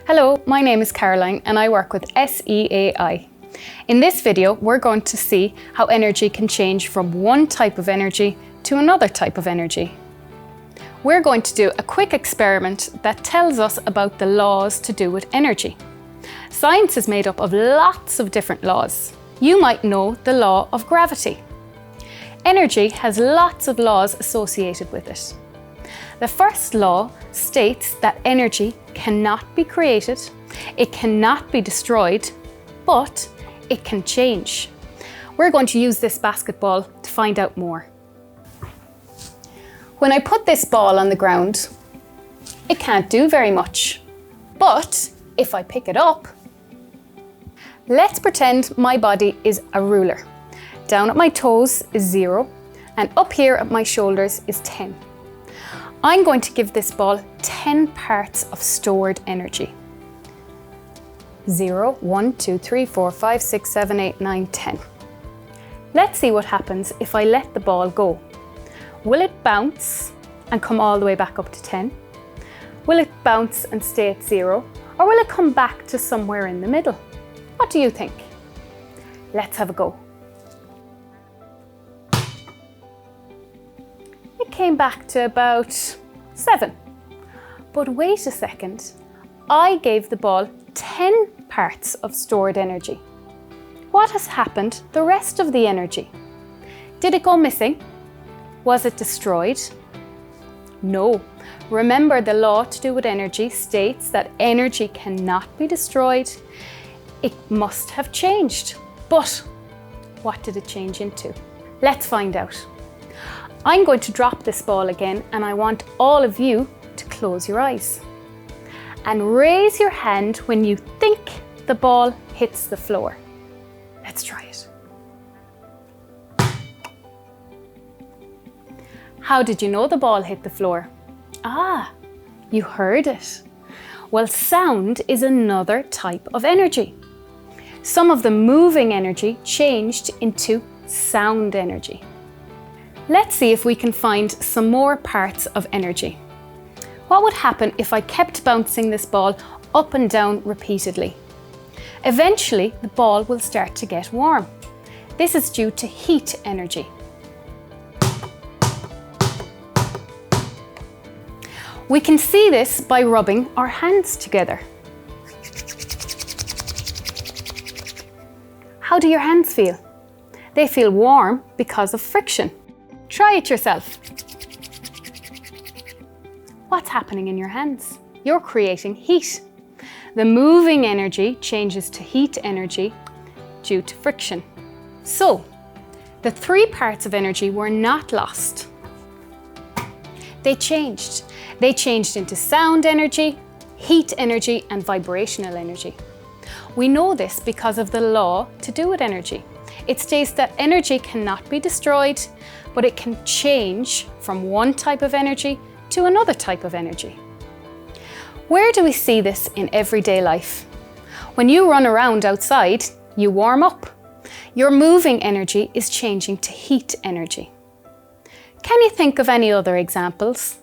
Hello, my name is Caroline and I work with SEAI. In this video, we're going to see how energy can change from one type of energy to another type of energy. We're going to do a quick experiment that tells us about the laws to do with energy. Science is made up of lots of different laws. You might know the law of gravity. Energy has lots of laws associated with it. The first law states that energy cannot be created, it cannot be destroyed, but it can change. We're going to use this basketball to find out more. When I put this ball on the ground, it can't do very much. But if I pick it up, let's pretend my body is a ruler. Down at my toes is 0, and up here at my shoulders is 10. I'm going to give this ball 10 parts of stored energy. 0, 1, 2, 3, 4, 5, 6, 7, 8, 9, 10. Let's see what happens if I let the ball go. Will it bounce and come all the way back up to 10? Will it bounce and stay at 0? Or will it come back to somewhere in the middle? What do you think? Let's have a go. It came back to about 7. But wait a second, I gave the ball 10 parts of stored energy. What has happened the rest of the energy? Did it go missing? Was it destroyed? No. Remember, the law to do with energy states that energy cannot be destroyed. It must have changed. But what did it change into? Let's find out. I'm going to drop this ball again, and I want all of you to close your eyes and raise your hand when you think the ball hits the floor. Let's try it. How did you know the ball hit the floor? Ah, you heard it. Well, sound is another type of energy. Some of the moving energy changed into sound energy. Let's see if we can find some more parts of energy. What would happen if I kept bouncing this ball up and down repeatedly? Eventually, the ball will start to get warm. This is due to heat energy. We can see this by rubbing our hands together. How do your hands feel? They feel warm because of friction. Try it yourself. What's happening in your hands? You're creating heat. The moving energy changes to heat energy due to friction. So, the 3 parts of energy were not lost. They changed. They changed into sound energy, heat energy, and vibrational energy. We know this because of the law to do with energy. It states that energy cannot be destroyed, but it can change from one type of energy to another type of energy. Where do we see this in everyday life? When you run around outside, you warm up. Your moving energy is changing to heat energy. Can you think of any other examples?